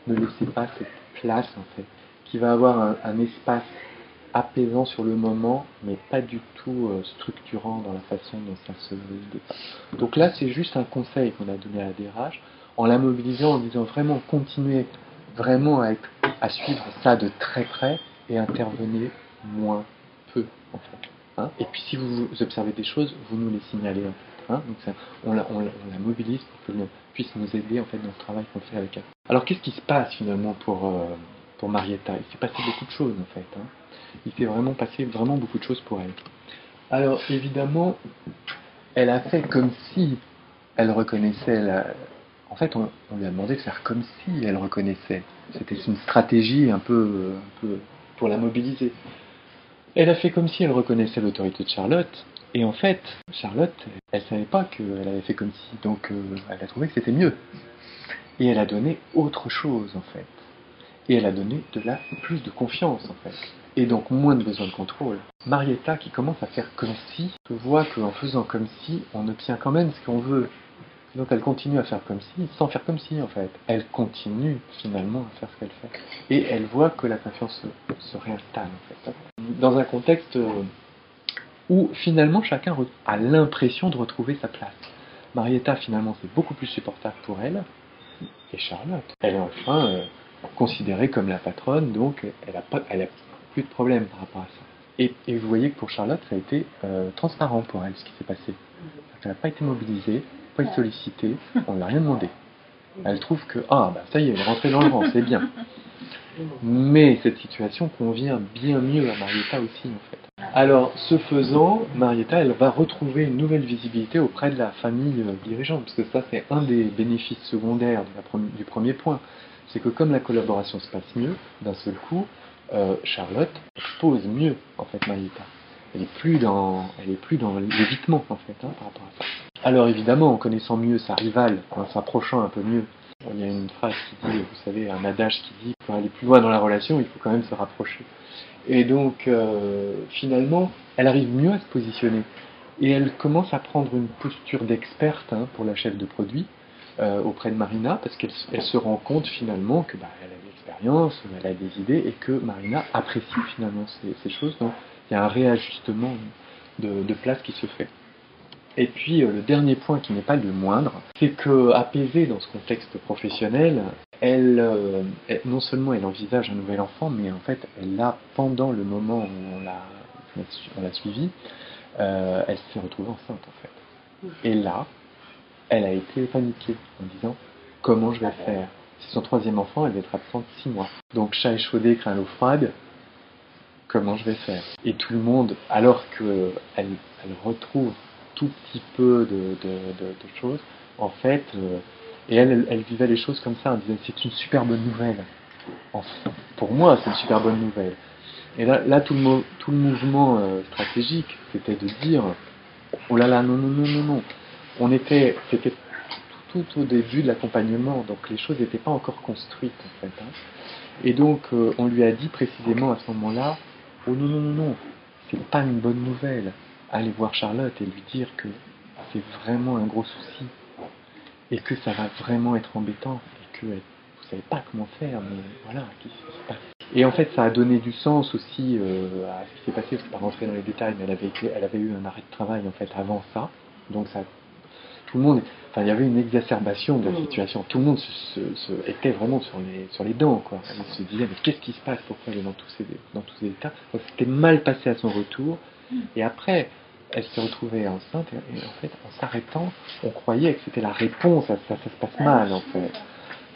Ne laissez pas cette place en fait, qui va avoir un espace apaisant sur le moment, mais pas du tout structurant dans la façon dont ça se dépasse. Donc là, c'est juste un conseil qu'on a donné à la DRH, en la mobilisant, en disant vraiment continuez vraiment à suivre ça de très près et intervenez moins peu en fait. Hein, et puis si vous observez des choses, vous nous les signalez en fait. Hein, donc ça, on la mobilise pour qu'elle puisse nous aider en fait dans le travail qu'on fait avec elle. Alors qu'est-ce qui se passe finalement pour Marietta? Il s'est passé beaucoup de choses en fait. Hein. Il s'est vraiment passé vraiment beaucoup de choses pour elle. Alors évidemment, elle a fait comme si elle reconnaissait en fait, on lui a demandé de faire comme si elle reconnaissait. C'était une stratégie un peu pour la mobiliser. Elle a fait comme si elle reconnaissait l'autorité de Charlotte, et en fait, Charlotte, elle savait pas qu'elle avait fait comme si, donc elle a trouvé que c'était mieux. Et elle a donné autre chose, en fait. Et elle a donné plus de confiance, en fait. Et donc moins de besoin de contrôle. Marietta, qui commence à faire comme si, voit qu'en faisant comme si, on obtient quand même ce qu'on veut. Donc elle continue à faire comme si, sans faire comme si, en fait. Elle continue, finalement, à faire ce qu'elle fait. Et elle voit que la confiance se réinstalle, en fait. Dans un contexte où, finalement, chacun a l'impression de retrouver sa place. Marietta, finalement, c'est beaucoup plus supportable pour elle. Et Charlotte, elle est enfin considérée comme la patronne, donc elle a plus de problème par rapport à ça. Et vous voyez que pour Charlotte, ça a été transparent pour elle, ce qui s'est passé. Elle n'a pas été mobilisée, pas été sollicitée, on ne l'a rien demandé. Elle trouve que, ça y est, elle est rentrée dans le rang, c'est bien. Mais cette situation convient bien mieux à Marietta aussi, en fait. Alors, ce faisant, Marietta, elle va retrouver une nouvelle visibilité auprès de la famille dirigeante, parce que ça, c'est un des bénéfices secondaires du premier point. C'est que comme la collaboration se passe mieux, d'un seul coup, Charlotte expose mieux, en fait, Marietta. Elle est plus dans l'évitement, en fait, par rapport à ça. Alors, évidemment, en connaissant mieux sa rivale, en s'approchant un peu mieux, il y a une phrase qui dit, vous savez, un adage qui dit, pour aller plus loin dans la relation, il faut quand même se rapprocher. Et donc, finalement, elle arrive mieux à se positionner. Et elle commence à prendre une posture d'experte pour la chef de produit auprès de Marina, parce qu'elle se rend compte finalement que elle a de l'expérience, elle a des idées, et que Marina apprécie finalement ces choses. Donc, il y a un réajustement de place qui se fait. Et puis le dernier point qui n'est pas le moindre, c'est que apaisée dans ce contexte professionnel, non seulement elle envisage un nouvel enfant, mais en fait elle l'a pendant le moment où on l'a suivi, elle s'est retrouvée enceinte en fait. Et là, elle a été paniquée en disant comment je vais faire. C'est son troisième enfant, elle va être absente 6 mois. Donc chat échaudé craint l'eau froide. Comment je vais faire? Et tout le monde, alors qu'elle retrouve tout petit peu de choses, en fait, et elle vivait les choses comme ça, en disant c'est une super bonne nouvelle. Enfin, pour moi, c'est une super bonne nouvelle. Et là tout le mouvement stratégique, c'était de dire oh là là, non, non, non, non, non. C'était tout au début de l'accompagnement, donc les choses n'étaient pas encore construites en fait. Et donc on lui a dit précisément à ce moment-là, oh non, non, non, non, c'est pas une bonne nouvelle. Allez voir Charlotte et lui dire que c'est vraiment un gros souci et que ça va vraiment être embêtant et que vous savez pas comment faire, mais voilà, qu'est-ce qui se passe. Et en fait, ça a donné du sens aussi à ce qui s'est passé, parce que pas rentrer dans les détails, mais elle avait eu un arrêt de travail en fait avant ça, donc ça, tout le monde, il y avait une exacerbation de la situation. Tout le monde était vraiment sur les dents, quoi. Il se disait, mais qu'est-ce qui se passe? Pourquoi elle est dans tous ces états? Donc, c'était mal passé à son retour. Et après, elle s'est retrouvée enceinte, et en fait, en s'arrêtant, on croyait que c'était la réponse à ça se passe mal, en fait.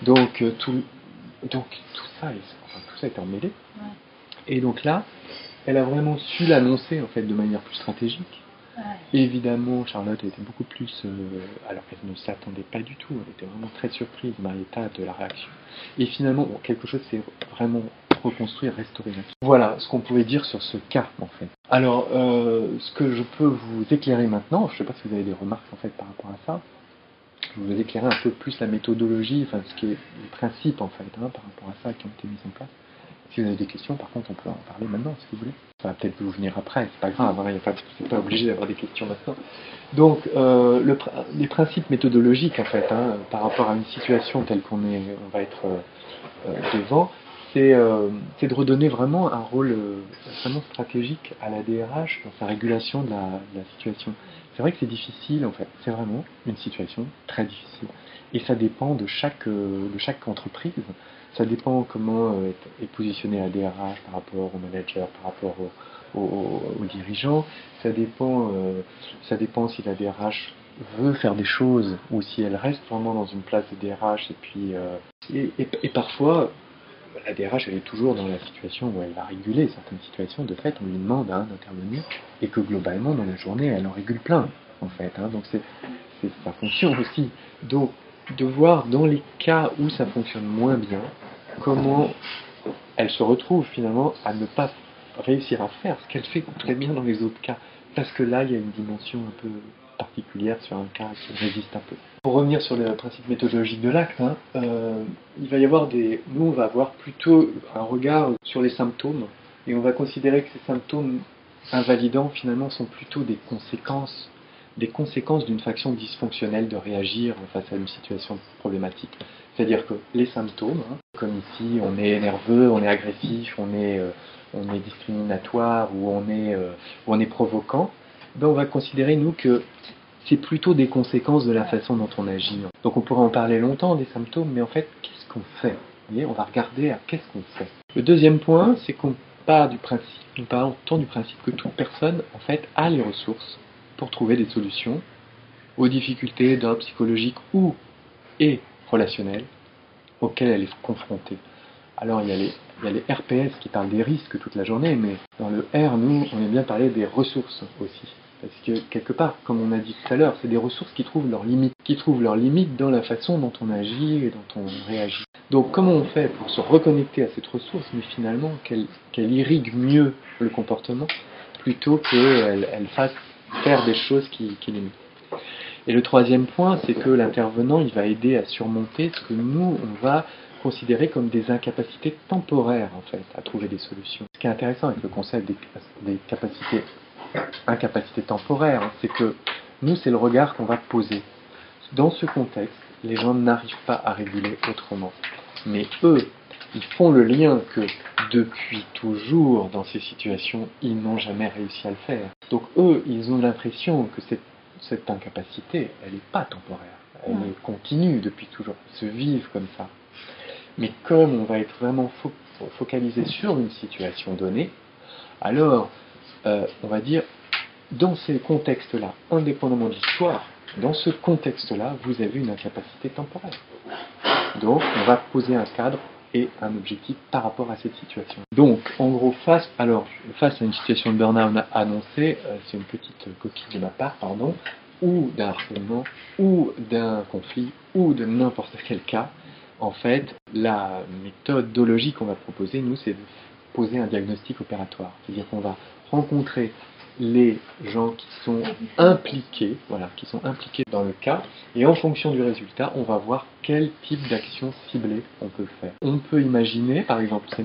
Donc, tout ça, tout ça est emmêlé. Et donc là, elle a vraiment su l'annoncer, en fait, de manière plus stratégique. Évidemment, Charlotte était beaucoup plus, alors qu'elle ne s'attendait pas du tout, elle était vraiment très surprise, Marietta, de la réaction. Et finalement, quelque chose s'est vraiment reconstruit, restauré. Voilà ce qu'on pouvait dire sur ce cas, en fait. Alors, ce que je peux vous éclairer maintenant, je ne sais pas si vous avez des remarques, en fait, par rapport à ça, je vais vous éclairer un peu plus la méthodologie, enfin, ce qui est les principes, en fait, par rapport à ça, qui ont été mis en place. Si vous avez des questions, par contre, on peut en parler maintenant, si vous voulez. Ça va peut-être vous venir après, c'est pas grave, c'est pas obligé d'avoir des questions maintenant. Donc, les principes méthodologiques, en fait, par rapport à une situation telle on va être devant, c'est de redonner vraiment un rôle vraiment stratégique à la DRH dans sa régulation de la situation. C'est vrai que c'est difficile, en fait, c'est vraiment une situation très difficile. Et ça dépend de chaque entreprise. Ça dépend comment est positionné la DRH par rapport au manager, par rapport aux dirigeants. Ça dépend si la DRH veut faire des choses ou si elle reste vraiment dans une place de DRH. Et puis et parfois, la DRH elle est toujours dans la situation où elle va réguler certaines situations. De fait, on lui demande d'intervenir et que globalement, dans la journée, elle en régule plein, en fait. Donc c'est sa fonction aussi. Donc de voir dans les cas où ça fonctionne moins bien, comment elle se retrouve finalement à ne pas réussir à faire ce qu'elle fait très bien dans les autres cas. Parce que là, il y a une dimension un peu particulière sur un cas qui résiste un peu. Pour revenir sur le principe méthodologique de l'acte, il va y avoir nous, on va avoir plutôt un regard sur les symptômes, et on va considérer que ces symptômes invalidants, finalement, sont plutôt des conséquences d'une faction dysfonctionnelle de réagir face à une situation problématique. C'est-à-dire que les symptômes, comme ici, on est nerveux, on est agressif, on est discriminatoire ou on est provoquant, ben on va considérer, nous, que c'est plutôt des conséquences de la façon dont on agit. Donc on pourrait en parler longtemps des symptômes, mais en fait, qu'est-ce qu'on fait? Vous voyez, on va regarder à qu'est-ce qu'on fait. Le deuxième point, c'est qu'on part du principe, nous partons du principe que toute personne, en fait, a les ressources pour trouver des solutions aux difficultés d'ordre psychologique et relationnel auxquelles elle est confrontée. Alors il y a les RPS qui parlent des risques toute la journée, mais dans le R, nous, on aime bien parler des ressources aussi. Parce que quelque part, comme on a dit tout à l'heure, c'est des ressources qui trouvent leurs limites dans la façon dont on agit et dont on réagit. Donc comment on fait pour se reconnecter à cette ressource, mais finalement qu'elle irrigue mieux le comportement, plutôt qu'elle fasse faire des choses qui limitent. Et le troisième point, c'est que l'intervenant, il va aider à surmonter ce que nous, on va considérer comme des incapacités temporaires, en fait, à trouver des solutions. Ce qui est intéressant avec le concept des incapacités temporaires, c'est que nous, c'est le regard qu'on va poser. Dans ce contexte, les gens n'arrivent pas à réguler autrement. Mais eux, ils font le lien que depuis toujours, dans ces situations, ils n'ont jamais réussi à le faire. Donc eux, ils ont l'impression que cette incapacité, elle n'est pas temporaire, elle est continue depuis toujours, ils se vivent comme ça. Mais comme on va être vraiment focalisé sur une situation donnée, alors on va dire, dans ces contextes-là, indépendamment de l'histoire, dans ce contexte-là, vous avez une incapacité temporaire. Donc on va poser un cadre et un objectif par rapport à cette situation. Donc, en gros, face à une situation de burn-out annoncée, c'est une petite coquille de ma part, pardon, ou d'un harcèlement, ou d'un conflit, ou de n'importe quel cas, en fait, la méthodologie qu'on va proposer, nous, c'est de poser un diagnostic opératoire. C'est-à-dire qu'on va rencontrer les gens qui sont impliqués dans le cas, et en fonction du résultat, on va voir quel type d'action ciblée on peut faire. On peut imaginer, par exemple, c'est en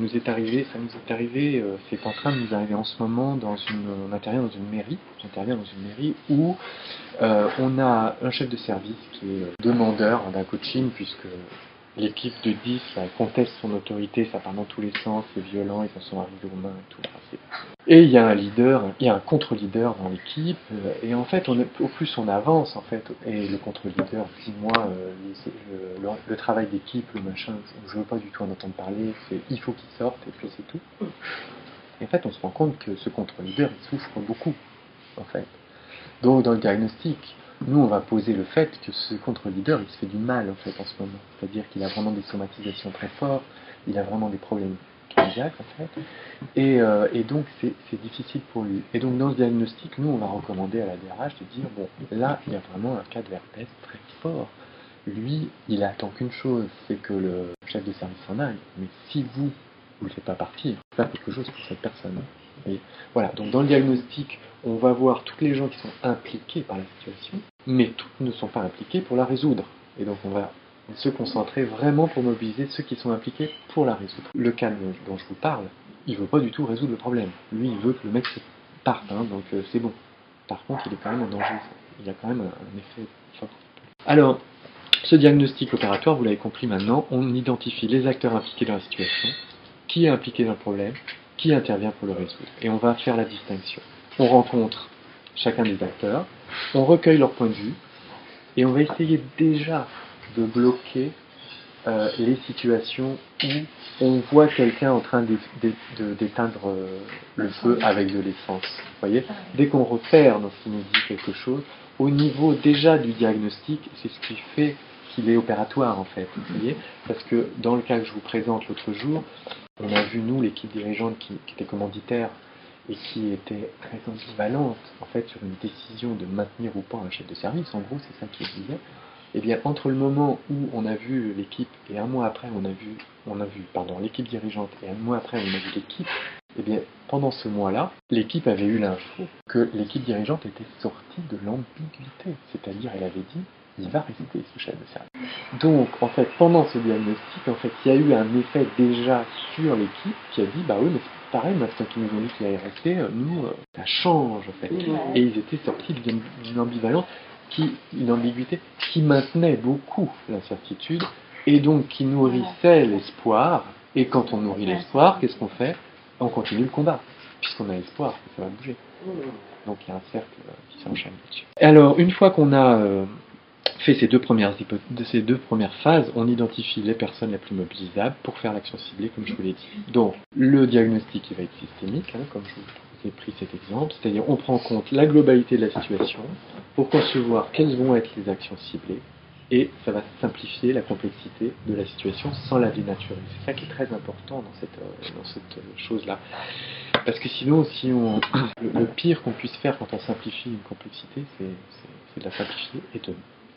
train de nous arriver en ce moment on intervient dans une mairie où on a un chef de service qui est demandeur d'un coaching, puisque l'équipe de 10 conteste son autorité, ça part dans tous les sens, c'est violent, ils en sont arrivés aux mains et tout. Et il y a un contre-leader dans l'équipe, et en fait, au plus on avance, en fait, et le contre-leader dit, moi, le travail d'équipe, le machin, je veux pas du tout en entendre parler, il faut qu'il sorte, et puis c'est tout. Et en fait, on se rend compte que ce contre-leader, il souffre beaucoup, en fait. Donc, dans le diagnostic, nous, on va poser le fait que ce contre-leader, il se fait du mal, en fait, en ce moment. C'est-à-dire qu'il a vraiment des somatisations très fortes, il a vraiment des problèmes cardiaques, en fait, et donc, c'est difficile pour lui. Et donc, dans ce diagnostic, nous, on va recommander à la DRH de dire, bon, là, il y a vraiment un cas de herpès très fort. Lui, il attend qu'une chose, c'est que le chef de service s'en aille. Mais si vous ne le faites pas partir, faire quelque chose pour cette personne. Et voilà, donc dans le diagnostic, on va voir toutes les gens qui sont impliqués par la situation, mais toutes ne sont pas impliqués pour la résoudre. Et donc on va se concentrer vraiment pour mobiliser ceux qui sont impliqués pour la résoudre. Le cas dont je vous parle, il ne veut pas du tout résoudre le problème. Lui, il veut que le mec se parte, donc c'est bon. Par contre, il est quand même en danger. Il y a quand même un effet fort. Alors, ce diagnostic opératoire, vous l'avez compris maintenant, on identifie les acteurs impliqués dans la situation, qui est impliqué dans le problème, qui intervient pour le résoudre. Et on va faire la distinction. On rencontre chacun des acteurs, on recueille leur point de vue, et on va essayer déjà de bloquer les situations où on voit quelqu'un en train d'éteindre le feu avec de l'essence. Vous voyez, dès qu'on repère dans ce qui nous dit quelque chose, au niveau déjà du diagnostic, c'est ce qui fait qu'il est opératoire en fait. Vous voyez, parce que dans le cas que je vous présente l'autre jour, on a vu nous l'équipe dirigeante qui était commanditaire et qui était très ambivalente en fait sur une décision de maintenir ou pas un chef de service. En gros, c'est ça qu'il disait. Eh bien, entre le moment où on a vu l'équipe et un mois après, l'équipe dirigeante et un mois après, on a vu l'équipe, eh bien, pendant ce mois-là, l'équipe avait eu l'info que l'équipe dirigeante était sortie de l'ambiguïté. C'est-à-dire, elle avait dit, il va rester ce chef de service. Donc, en fait, pendant ce diagnostic, en fait, il y a eu un effet déjà sur l'équipe qui a dit, bah oui, mais c'est pareil, maintenant qu'ils nous ont dit qu'il allait rester, nous, ça change, en fait. Et ils étaient sortis d'une ambivalence, une ambiguïté qui maintenait beaucoup l'incertitude et donc qui nourrissait l'espoir. Et quand on nourrit l'espoir, qu'est-ce qu'on fait? On continue le combat, puisqu'on a espoir que ça va bouger. Donc il y a un cercle qui s'enchaîne là-dessus. Alors, une fois qu'on a fait ces deux premières phases, on identifie les personnes les plus mobilisables pour faire l'action ciblée, comme je vous l'ai dit. Donc, le diagnostic il va être systémique, comme je vous ai pris cet exemple, c'est-à-dire on prend en compte la globalité de la situation pour concevoir quelles vont être les actions ciblées, et ça va simplifier la complexité de la situation sans la dénaturer. C'est ça qui est très important dans cette chose-là. Parce que sinon, le pire qu'on puisse faire quand on simplifie une complexité, c'est de la simplifier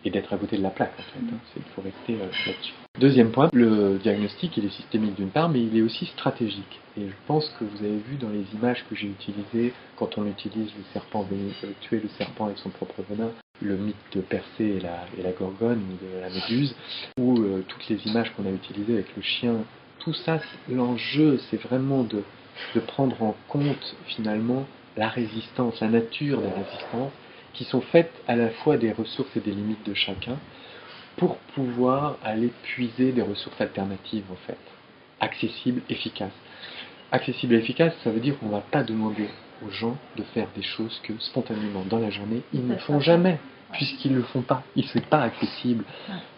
et d'être à côté de la plaque, en fait. Il faut rester là-dessus. Deuxième point, le diagnostic, il est systémique d'une part, mais il est aussi stratégique. Et je pense que vous avez vu dans les images que j'ai utilisées, quand on utilise le serpent tuer le serpent avec son propre venin, le mythe de Persée et la gorgone, ou de la méduse, ou toutes les images qu'on a utilisées avec le chien, tout ça, l'enjeu, c'est vraiment de prendre en compte finalement la résistance, la nature des résistances, qui sont faites à la fois des ressources et des limites de chacun, pour pouvoir aller puiser des ressources alternatives en fait, accessibles, efficaces. Accessibles et efficaces, ça veut dire qu'on ne va pas demander aux gens de faire des choses que spontanément dans la journée, ils ne font jamais, puisqu'ils ne le font pas. C'est pas accessible.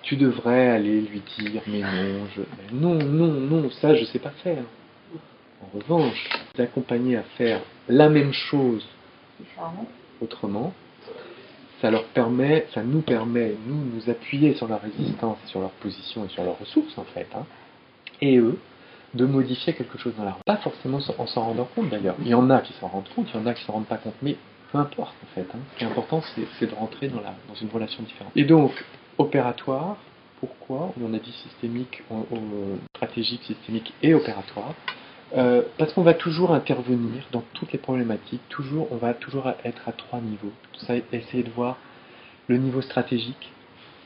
Tu devrais aller lui dire, mais non, ça je ne sais pas faire. En revanche, d'accompagner à faire la même chose autrement, ça nous permet, nous appuyer sur leur résistance, sur leur position et sur leurs ressources en fait, et eux, de modifier quelque chose dans la rue. Pas forcément en s'en rendant compte d'ailleurs. Il y en a qui s'en rendent compte, il y en a qui s'en rendent pas compte, mais peu importe en fait. Ce qui est important, c'est de rentrer dans une relation différente. Et donc, opératoire, pourquoi on a dit systémique, stratégique, systémique et opératoire? Parce qu'on va toujours intervenir dans toutes les problématiques, on va toujours être à 3 niveaux. Essayer de voir le niveau stratégique,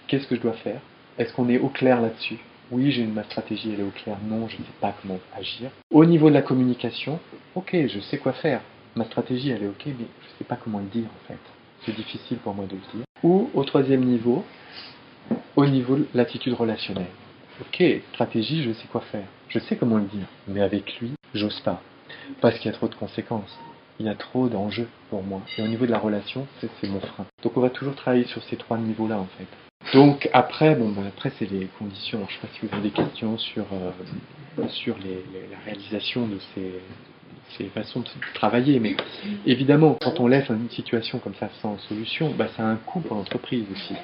qu'est-ce que je dois faire? Est-ce qu'on est au clair là-dessus? Oui, ma stratégie, elle est au clair. Non, je ne sais pas comment agir. Au niveau de la communication, ok, je sais quoi faire. Ma stratégie, elle est ok, mais je ne sais pas comment le dire en fait. C'est difficile pour moi de le dire. Ou au troisième niveau, au niveau de l'attitude relationnelle. Ok, stratégie, je sais quoi faire. Je sais comment le dire. Mais avec lui, j'ose pas. Parce qu'il y a trop de conséquences. Il y a trop d'enjeux pour moi. Et au niveau de la relation, c'est mon frein. Donc on va toujours travailler sur ces 3 niveaux-là en fait. Donc après, après c'est les conditions. Alors, je ne sais pas si vous avez des questions sur la réalisation de ces façons de travailler, mais évidemment, quand on laisse une situation comme ça sans solution, ça a un coût pour l'entreprise aussi.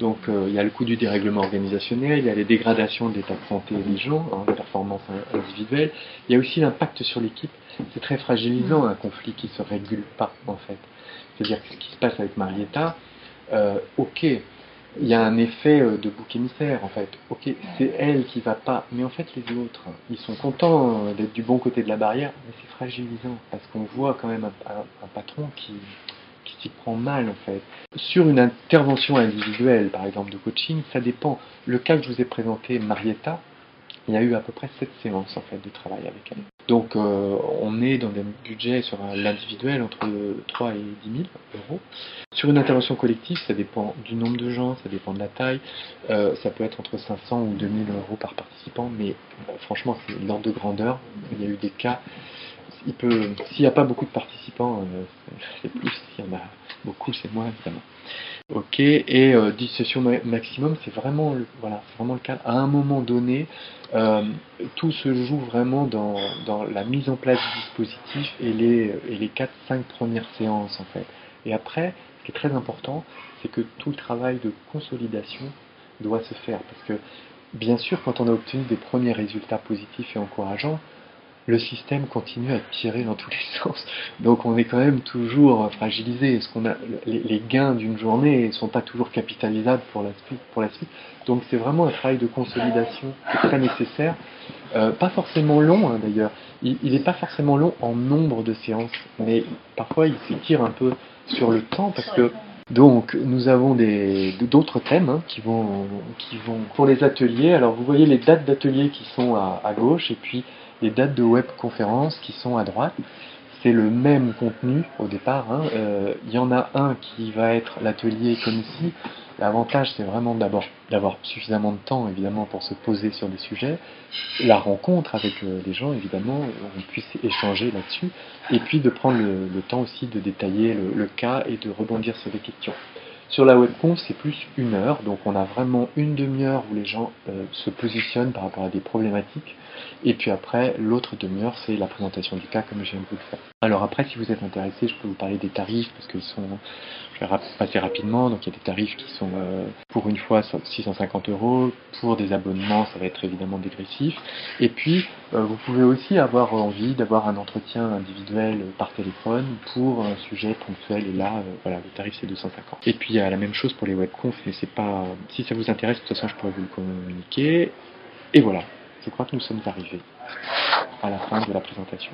Donc il y a le coût du dérèglement organisationnel, il y a les dégradations de l'état de santé des gens, les performances individuelles, il y a aussi l'impact sur l'équipe. C'est très fragilisant un conflit qui ne se régule pas en fait. C'est-à-dire que ce qui se passe avec Marietta, ok, il y a un effet de bouc émissaire en fait. Ok, c'est elle qui va pas, mais en fait les autres, ils sont contents d'être du bon côté de la barrière, mais c'est fragilisant parce qu'on voit quand même un patron qui s'y prend mal en fait. Sur une intervention individuelle, par exemple de coaching, ça dépend. Le cas que je vous ai présenté, Marietta, il y a eu à peu près 7 séances en fait de travail avec elle. Donc on est dans des budgets sur l'individuel entre 3 et 10 000 euros. Sur une intervention collective, ça dépend du nombre de gens, ça dépend de la taille. Ça peut être entre 500 ou 2000 euros par participant, mais franchement c'est l'ordre de grandeur. Il y a eu des cas, s'il n'y a pas beaucoup de participants, c'est plus, s'il y en a beaucoup, c'est moins évidemment. Ok, et 10 sessions maximum, c'est vraiment le cas. À un moment donné, tout se joue vraiment dans la mise en place du dispositif et les 4-5 premières séances en fait. Et après, ce qui est très important, c'est que tout le travail de consolidation doit se faire. Parce que, bien sûr, quand on a obtenu des premiers résultats positifs et encourageants, le système continue à tirer dans tous les sens. Donc on est quand même toujours fragilisé. Les gains d'une journée ne sont pas toujours capitalisables pour la suite. Donc c'est vraiment un travail de consolidation qui est très nécessaire. Pas forcément long d'ailleurs. Il n'est pas forcément long en nombre de séances, mais parfois il s'étire un peu sur le temps parce que donc nous avons d'autres thèmes qui vont pour les ateliers. Alors vous voyez les dates d'ateliers qui sont à gauche et puis les dates de webconférences qui sont à droite. C'est le même contenu au départ. Il y en a un qui va être l'atelier comme ici. L'avantage, c'est vraiment d'avoir suffisamment de temps, évidemment, pour se poser sur des sujets. La rencontre avec les gens, évidemment, on puisse échanger là-dessus. Et puis de prendre le temps aussi de détailler le cas et de rebondir sur des questions. Sur la webconf, c'est plus 1 heure, donc on a vraiment une demi-heure où les gens se positionnent par rapport à des problématiques, et puis après, l'autre demi-heure, c'est la présentation du cas comme je viens de vous le faire. Alors après, si vous êtes intéressé, je peux vous parler des tarifs, parce qu'ils sont, je vais passer rapidement, donc il y a des tarifs qui sont pour une fois 650 €, pour des abonnements, ça va être évidemment dégressif, et puis vous pouvez aussi avoir envie d'avoir un entretien individuel par téléphone pour un sujet ponctuel, et là, voilà, le tarif c'est 250. Et puis il y a la même chose pour les webconf, mais c'est pas. Si ça vous intéresse, de toute façon je pourrais vous le communiquer. Et voilà, je crois que nous sommes arrivés à la fin de la présentation.